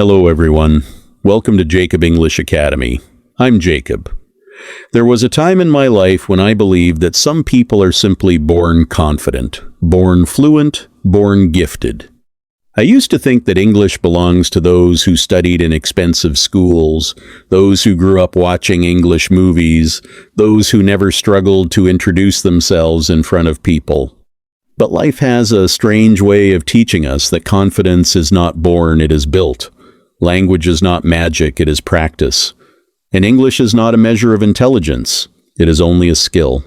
Hello, everyone. Welcome to Jacob English Academy. I'm Jacob. There was a time in my life when I believed that some people are simply born confident, born fluent, born gifted. I used to think that English belongs to those who studied in expensive schools, those who grew up watching English movies, those who never struggled to introduce themselves in front of people. But life has a strange way of teaching us that confidence is not born, it is built. Language is not magic, it is practice. And English is not a measure of intelligence, it is only a skill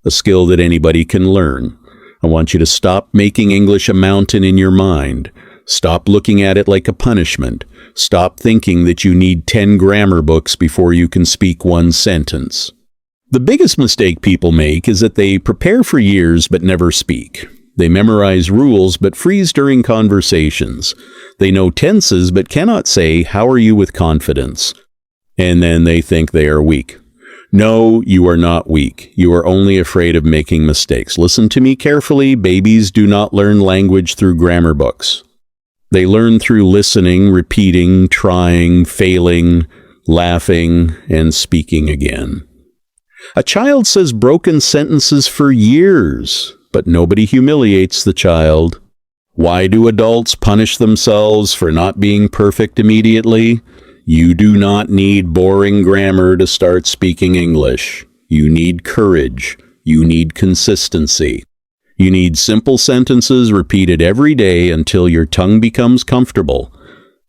that anybody can learn. I want you to stop making English a mountain in your mind. Stop looking at it like a punishment. Stop thinking that you need 10 grammar books before you can speak one sentence. The biggest mistake people make is that they prepare for years but never speak. They memorize rules but freeze during conversations. They know tenses but cannot say, "How are you?" with confidence. And then they think they are weak. No, you are not weak. You are only afraid of making mistakes. Listen to me carefully. Babies do not learn language through grammar books. They learn through listening, repeating, trying, failing, laughing, and speaking again. A child says broken sentences for years, but nobody humiliates the child. Why do adults punish themselves for not being perfect immediately? You do not need boring grammar to start speaking English. You need courage. You need consistency. You need simple sentences repeated every day until your tongue becomes comfortable.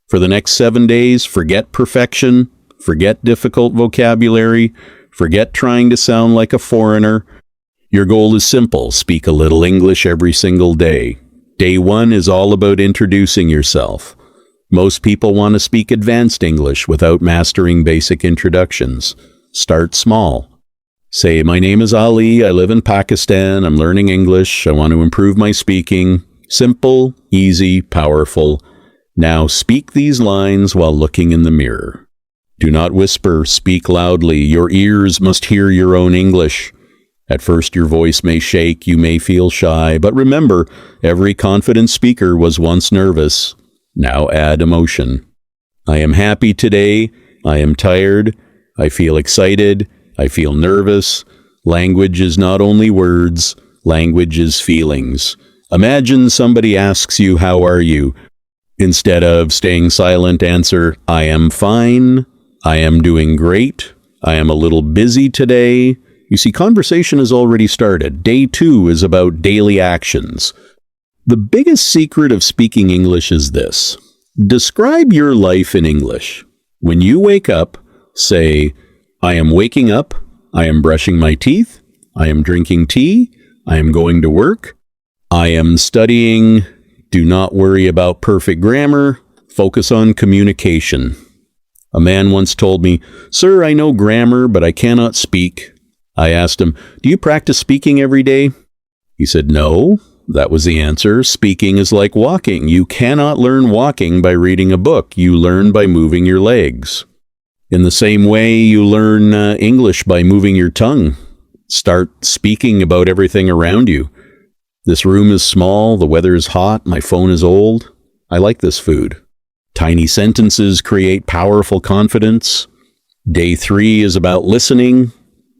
For the next 7 days, forget perfection, forget difficult vocabulary, forget trying to sound like a foreigner. Your goal is simple. Speak a little English every single day. Day 1 is all about introducing yourself. Most people want to speak advanced English without mastering basic introductions. Start small. Say, "My name is Ali. I live in Pakistan. I'm learning English. I want to improve my speaking." Simple, easy, powerful. Now speak these lines while looking in the mirror. Do not whisper. Speak loudly. Your ears must hear your own English. At first, your voice may shake. You may feel shy. But remember, every confident speaker was once nervous. Now add emotion. I am happy today. I am tired. I feel excited. I feel nervous. Language is not only words. Language is feelings. Imagine somebody asks you, "How are you?" Instead of staying silent, answer, "I am fine. I am doing great. I am a little busy today." You see, conversation has already started. Day 2 is about daily actions. The biggest secret of speaking English is this. Describe your life in English. When you wake up, say, "I am waking up. I am brushing my teeth. I am drinking tea. I am going to work. I am studying." Do not worry about perfect grammar. Focus on communication. A man once told me, "Sir, I know grammar, but I cannot speak." I asked him, "Do you practice speaking every day?" He said, "No." That was the answer. Speaking is like walking. You cannot learn walking by reading a book. You learn by moving your legs. In the same way, you learn English by moving your tongue. Start speaking about everything around you. This room is small. The weather is hot. My phone is old. I like this food. Tiny sentences create powerful confidence. Day 3 is about listening.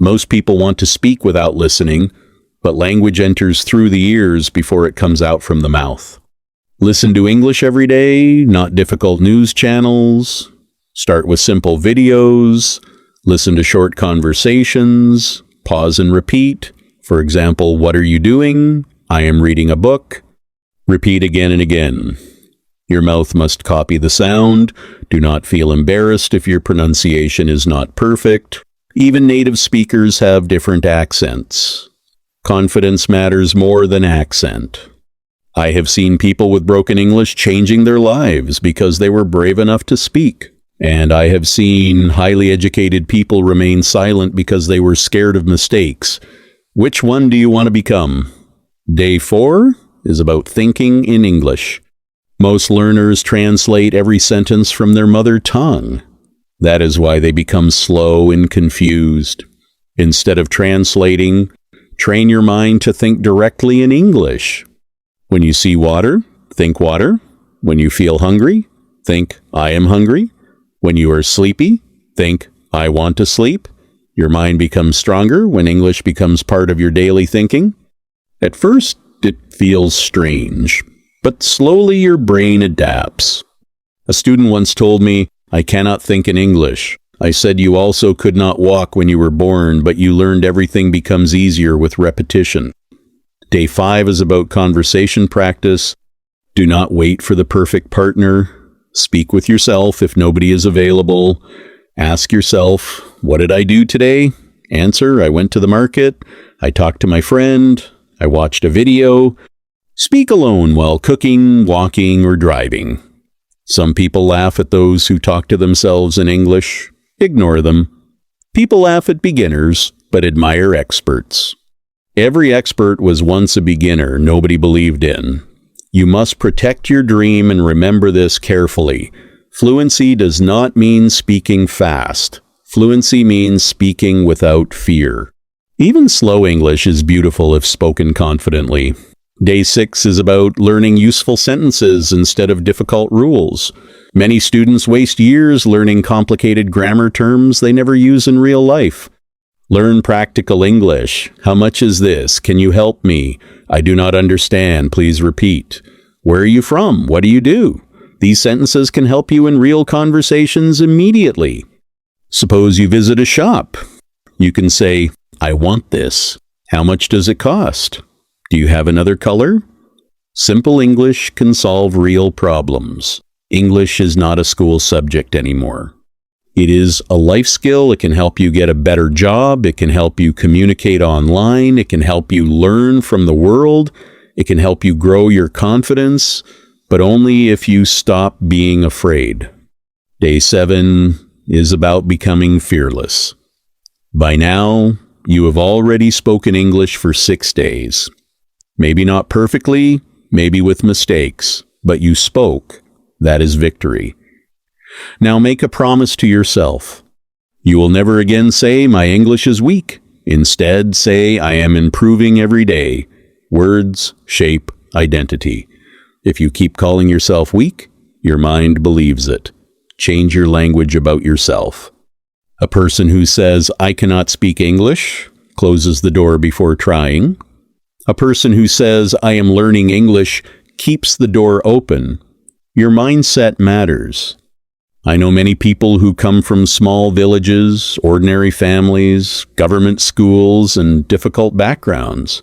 Most people want to speak without listening, but language enters through the ears before it comes out from the mouth. Listen to English every day, not difficult news channels. Start with simple videos. Listen to short conversations. Pause and repeat. For example, "What are you doing?" "I am reading a book." Repeat again and again. Your mouth must copy the sound. Do not feel embarrassed if your pronunciation is not perfect. Even native speakers have different accents. Confidence matters more than accent. I have seen people with broken English changing their lives because they were brave enough to speak. And I have seen highly educated people remain silent because they were scared of mistakes. Which one do you want to become? Day 4 is about thinking in English. Most learners translate every sentence from their mother tongue. That is why they become slow and confused. Instead of translating, train your mind to think directly in English. When you see water, think water. When you feel hungry, think, I am hungry. When you are sleepy, think, I want to sleep. Your mind becomes stronger when English becomes part of your daily thinking. At first, it feels strange, but slowly your brain adapts. A student once told me, I cannot think in English. I said you also could not walk when you were born, but you learned everything becomes easier with repetition. Day 5 is about conversation practice. Do not wait for the perfect partner. Speak with yourself if nobody is available. Ask yourself, what did I do today? Answer, I went to the market. I talked to my friend. I watched a video. Speak alone while cooking, walking, or driving. Some people laugh at those who talk to themselves in English. Ignore them. People laugh at beginners, but admire experts. Every expert was once a beginner nobody believed in. You must protect your dream and remember this carefully. Fluency does not mean speaking fast. Fluency means speaking without fear. Even slow English is beautiful if spoken confidently. Day 6 is about learning useful sentences instead of difficult rules. Many students waste years learning complicated grammar terms they never use in real life. Learn practical English. How much is this? Can you help me? I do not understand. Please repeat. Where are you from? What do you do? These sentences can help you in real conversations immediately. Suppose you visit a shop. You can say, I want this. How much does it cost? Do you have another color? Simple English can solve real problems. English is not a school subject anymore. It is a life skill. It can help you get a better job. It can help you communicate online. It can help you learn from the world. It can help you grow your confidence, but only if you stop being afraid. Day 7 is about becoming fearless. By now, you have already spoken English for 6 days. Maybe not perfectly, maybe with mistakes, but you spoke. That is victory. Now make a promise to yourself. You will never again say, my English is weak. Instead, say, I am improving every day. Words shape identity. If you keep calling yourself weak, your mind believes it. Change your language about yourself. A person who says, I cannot speak English, closes the door before trying. A person who says, I am learning English, keeps the door open. Your mindset matters. I know many people who come from small villages, ordinary families, government schools, and difficult backgrounds.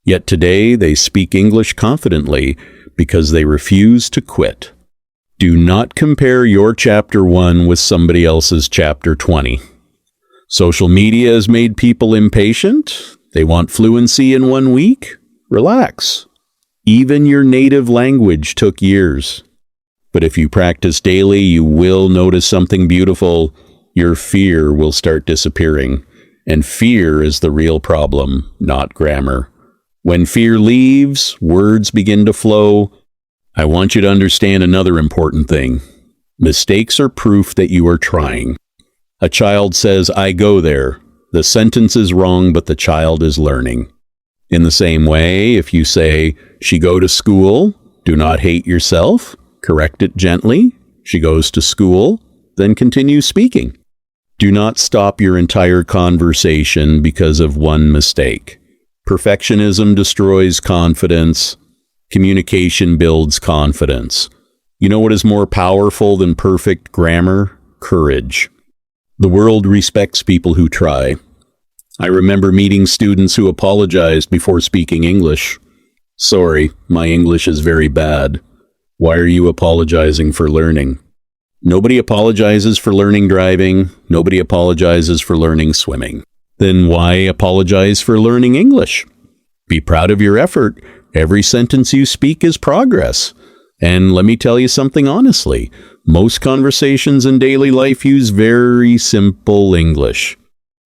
Yet today they speak English confidently because they refuse to quit. Do not compare your chapter 1 with somebody else's chapter 20. Social media has made people impatient. They want fluency in 1 week. Relax. Even your native language took years. But if you practice daily, you will notice something beautiful. Your fear will start disappearing. And fear is the real problem, not grammar. When fear leaves, words begin to flow. I want you to understand another important thing. Mistakes are proof that you are trying. A child says, I go there. The sentence is wrong, but the child is learning. In the same way, if you say, she go to school, do not hate yourself. Correct it gently. She goes to school, then continue speaking. Do not stop your entire conversation because of one mistake. Perfectionism destroys confidence. Communication builds confidence. You know what is more powerful than perfect grammar? Courage. The world respects people who try. I remember meeting students who apologized before speaking English. Sorry, my English is very bad. Why are you apologizing for learning? Nobody apologizes for learning driving. Nobody apologizes for learning swimming. Then why apologize for learning English? Be proud of your effort. Every sentence you speak is progress. And let me tell you something honestly. Most conversations in daily life use very simple English.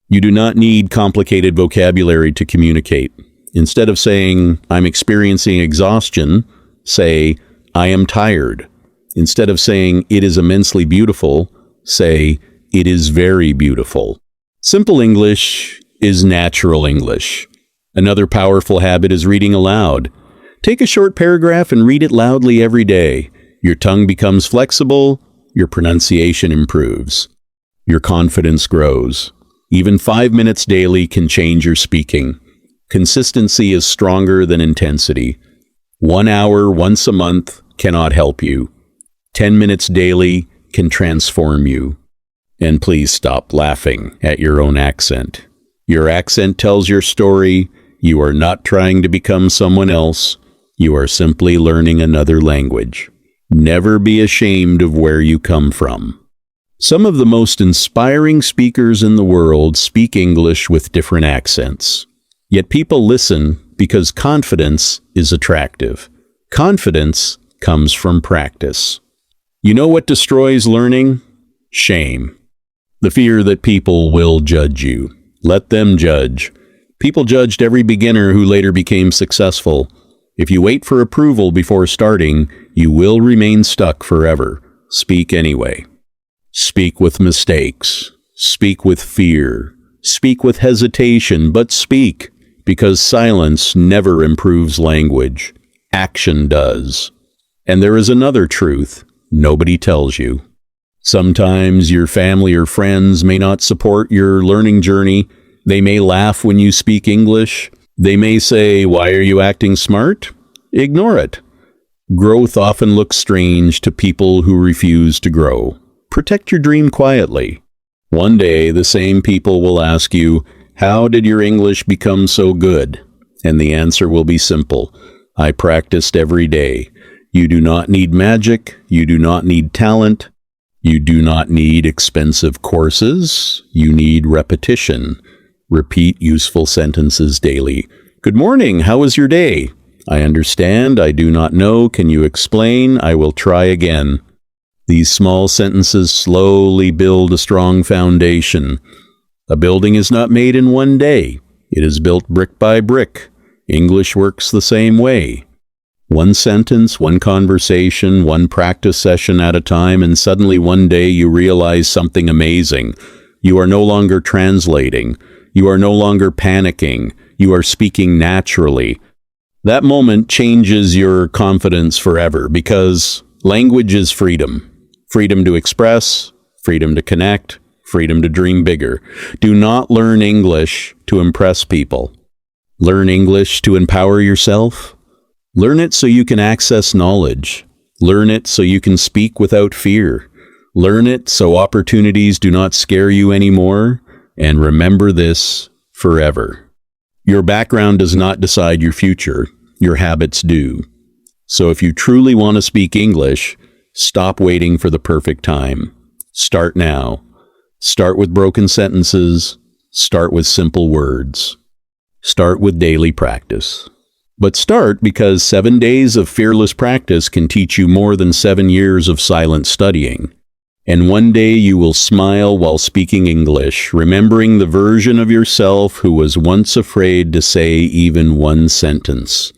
You do not need complicated vocabulary to communicate. Instead of saying, I'm experiencing exhaustion, say, I am tired. Instead of saying, it is immensely beautiful, say, it is very beautiful. Simple English is natural English. Another powerful habit is reading aloud. Take a short paragraph and read it loudly every day. your tongue becomes flexible, your pronunciation improves, your confidence grows. Even 5 minutes daily can change your speaking. Consistency is stronger than intensity. 1 hour once a month cannot help you. 10 minutes daily can transform you. And please stop laughing at your own accent. Your accent tells your story. You are not trying to become someone else. You are simply learning another language. Never be ashamed of where you come from. Some of the most inspiring speakers in the world speak English with different accents. Yet people listen because confidence is attractive. Confidence comes from practice. You know what destroys learning? Shame. The fear that people will judge you. Let them judge. People judged every beginner who later became successful. If you wait for approval before starting, you will remain stuck forever. Speak anyway. Speak with mistakes. Speak with fear. Speak with hesitation, but speak, because silence never improves language. Action does. And there is another truth nobody tells you. Sometimes your family or friends may not support your learning journey. They may laugh when you speak English. They may say, "Why are you acting smart?" Ignore it. Growth often looks strange to people who refuse to grow. Protect your dream quietly. One day, the same people will ask you, "How did your English become so good?" And the answer will be simple. I practiced every day. You do not need magic. You do not need talent. You do not need expensive courses. You need repetition. Repeat useful sentences daily. Good morning. How was your day? I understand. I do not know. Can you explain? I will try again. These small sentences slowly build a strong foundation. A building is not made in one day. It is built brick by brick. English works the same way. One sentence, one conversation, one practice session at a time, and suddenly one day you realize something amazing. You are no longer translating. You are no longer panicking. You are speaking naturally. That moment changes your confidence forever because language is freedom. Freedom to express, freedom to connect, freedom to dream bigger. Do not learn English to impress people. Learn English to empower yourself. Learn it so you can access knowledge. Learn it so you can speak without fear. Learn it so opportunities do not scare you anymore. And remember this forever. Your background does not decide your future. Your habits do. So if you truly want to speak English, stop waiting for the perfect time. Start now. Start with broken sentences. Start with simple words. Start with daily practice. But start because 7 days of fearless practice can teach you more than 7 years of silent studying. And one day you will smile while speaking English, remembering the version of yourself who was once afraid to say even one sentence.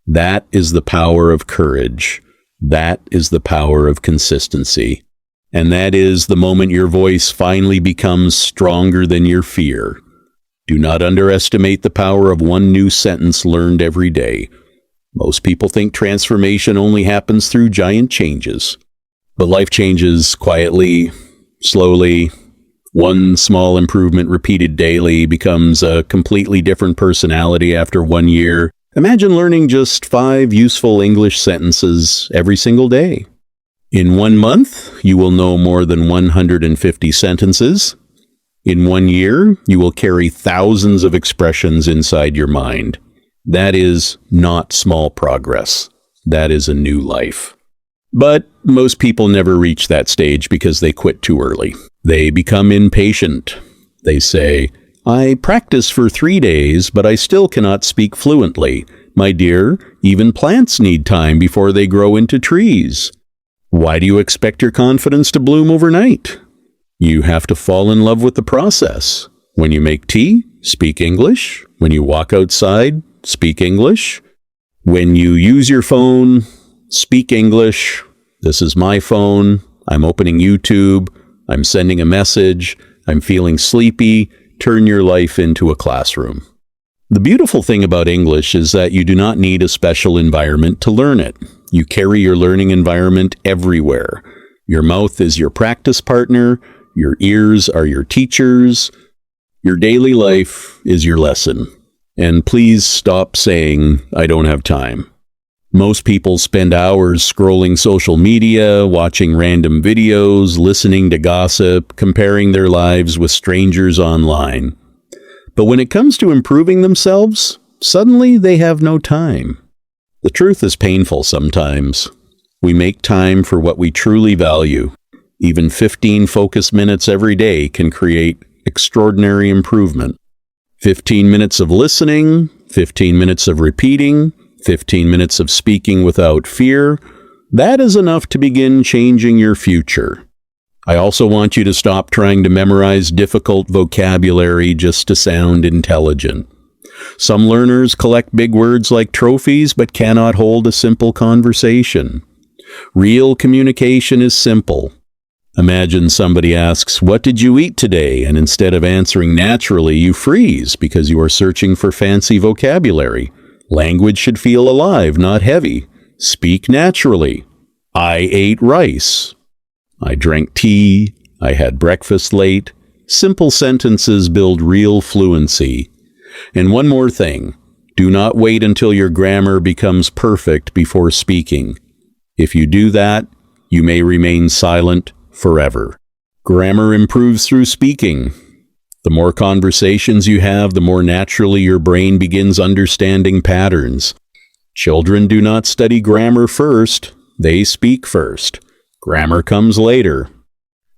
That is the power of courage. That is the power of consistency. And that is the moment your voice finally becomes stronger than your fear. Do not underestimate the power of one new sentence learned every day. Most people think transformation only happens through giant changes. But life changes quietly, slowly. One small improvement repeated daily becomes a completely different personality after 1 year. Imagine learning just 5 useful English sentences every single day. In 1 month, you will know more than 150 sentences. In 1 year, you will carry thousands of expressions inside your mind. That is not small progress. That is a new life. But most people never reach that stage because they quit too early. They become impatient. They say, "I practice for 3 days, but I still cannot speak fluently. My dear, even plants need time before they grow into trees. Why do you expect your confidence to bloom overnight? You have to fall in love with the process. When you make tea, speak English. When you walk outside, speak English. When you use your phone, speak English. This is my phone. I'm opening YouTube. I'm sending a message. I'm feeling sleepy. Turn your life into a classroom." The beautiful thing about English is that you do not need a special environment to learn it. You carry your learning environment everywhere. Your mouth is your practice partner, your ears are your teachers, your daily life is your lesson. And please stop saying, "I don't have time." Most people spend hours scrolling social media, watching random videos, listening to gossip, comparing their lives with strangers online. But when it comes to improving themselves, suddenly they have no time. The truth is painful sometimes. We make time for what we truly value. Even 15 focus minutes every day can create extraordinary improvement. 15 minutes of listening, 15 minutes of repeating, 15 minutes of speaking without fear, that is enough to begin changing your future. I also want you to stop trying to memorize difficult vocabulary just to sound intelligent. Some learners collect big words like trophies but cannot hold a simple conversation. Real communication is simple. Imagine somebody asks, "What did you eat today?" And instead of answering naturally, you freeze because you are searching for fancy vocabulary. Language should feel alive, not heavy. Speak naturally. I ate rice. I drank tea. I had breakfast late. Simple sentences build real fluency. And one more thing. Do not wait until your grammar becomes perfect before speaking. If you do that, you may remain silent forever. Grammar improves through speaking. The more conversations you have, the more naturally your brain begins understanding patterns. Children do not study grammar first, they speak first. Grammar comes later.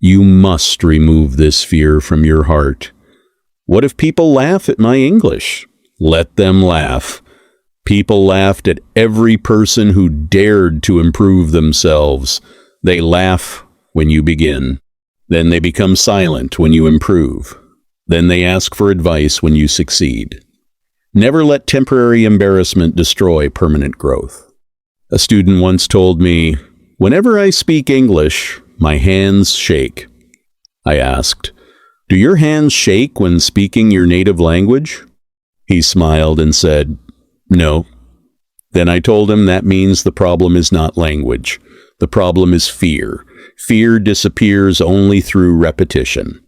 You must remove this fear from your heart. What if people laugh at my English? Let them laugh. People laughed at every person who dared to improve themselves. They laugh when you begin. Then they become silent when you improve. Then they ask for advice when you succeed. Never let temporary embarrassment destroy permanent growth. A student once told me, "Whenever I speak English, my hands shake." I asked, "Do your hands shake when speaking your native language?" He smiled and said, "No." Then I told him that means the problem is not language. The problem is fear. Fear disappears only through repetition.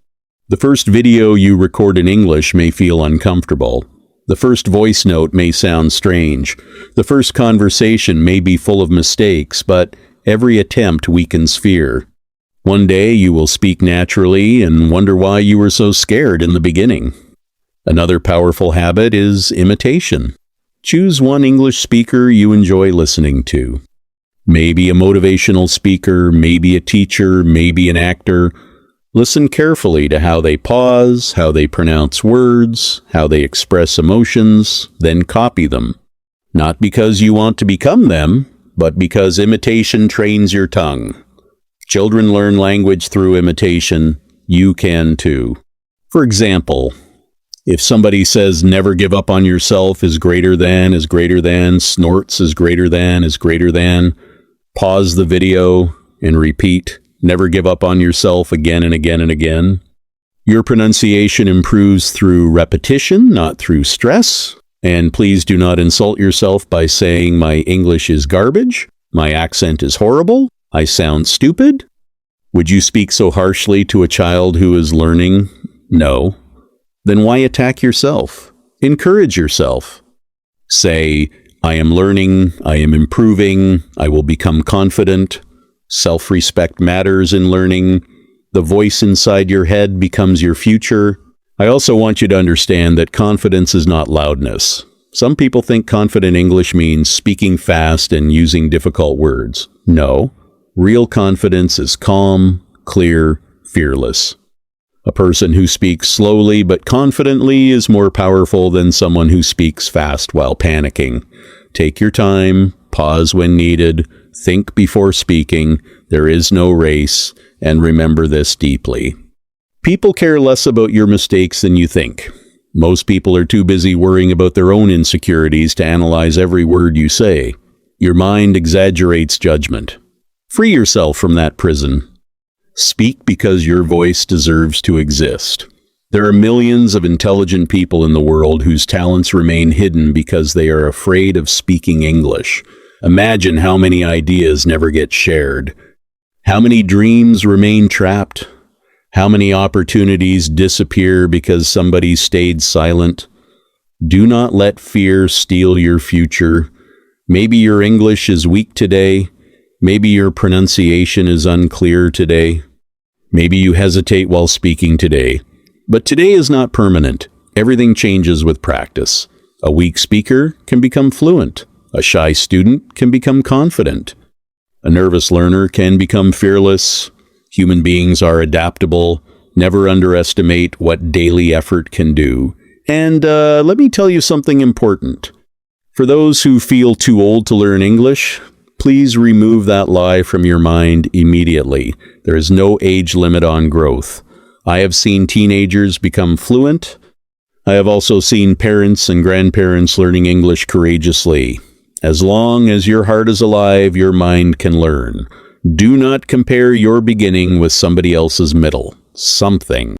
The first video you record in English may feel uncomfortable. The first voice note may sound strange. The first conversation may be full of mistakes, but every attempt weakens fear. One day you will speak naturally and wonder why you were so scared in the beginning. Another powerful habit is imitation. Choose one English speaker you enjoy listening to. Maybe a motivational speaker, maybe a teacher, maybe an actor. Listen carefully to how they pause, how they pronounce words, how they express emotions, then copy them. Not because you want to become them, but because imitation trains your tongue. Children learn language through imitation. You can too. For example, if somebody says never give up on yourself is greater than, snorts is greater than, pause the video and repeat, never give up on yourself again and again and again. Your pronunciation improves through repetition, not through stress. And please do not insult yourself by saying my English is garbage, my accent is horrible, I sound stupid. Would you speak so harshly to a child who is learning? No. Then why attack yourself? Encourage yourself. Say, I am learning, I am improving, I will become confident. Self-respect matters in learning. The voice inside your head becomes your future. I also want you to understand that confidence is not loudness. Some people think confident English means speaking fast and using difficult words. No. Real confidence is calm, clear, fearless. A person who speaks slowly but confidently is more powerful than someone who speaks fast while panicking. Take your time, pause when needed, think before speaking, there is no race, and remember this deeply. People care less about your mistakes than you think. Most people are too busy worrying about their own insecurities to analyze every word you say. Your mind exaggerates judgment. Free yourself from that prison. Speak because your voice deserves to exist. There are millions of intelligent people in the world whose talents remain hidden because they are afraid of speaking English. Imagine how many ideas never get shared. How many dreams remain trapped? How many opportunities disappear because somebody stayed silent? Do not let fear steal your future. Maybe your English is weak today. Maybe your pronunciation is unclear today. Maybe you hesitate while speaking today. But today is not permanent. Everything changes with practice. A weak speaker can become fluent. A shy student can become confident. A nervous learner can become fearless. Human beings are adaptable. Never underestimate what daily effort can do. And let me tell you something important. For those who feel too old to learn English, please remove that lie from your mind immediately. There is no age limit on growth. I have seen teenagers become fluent. I have also seen parents and grandparents learning English courageously. As long as your heart is alive, your mind can learn. Do not compare your beginning with somebody else's middle. Something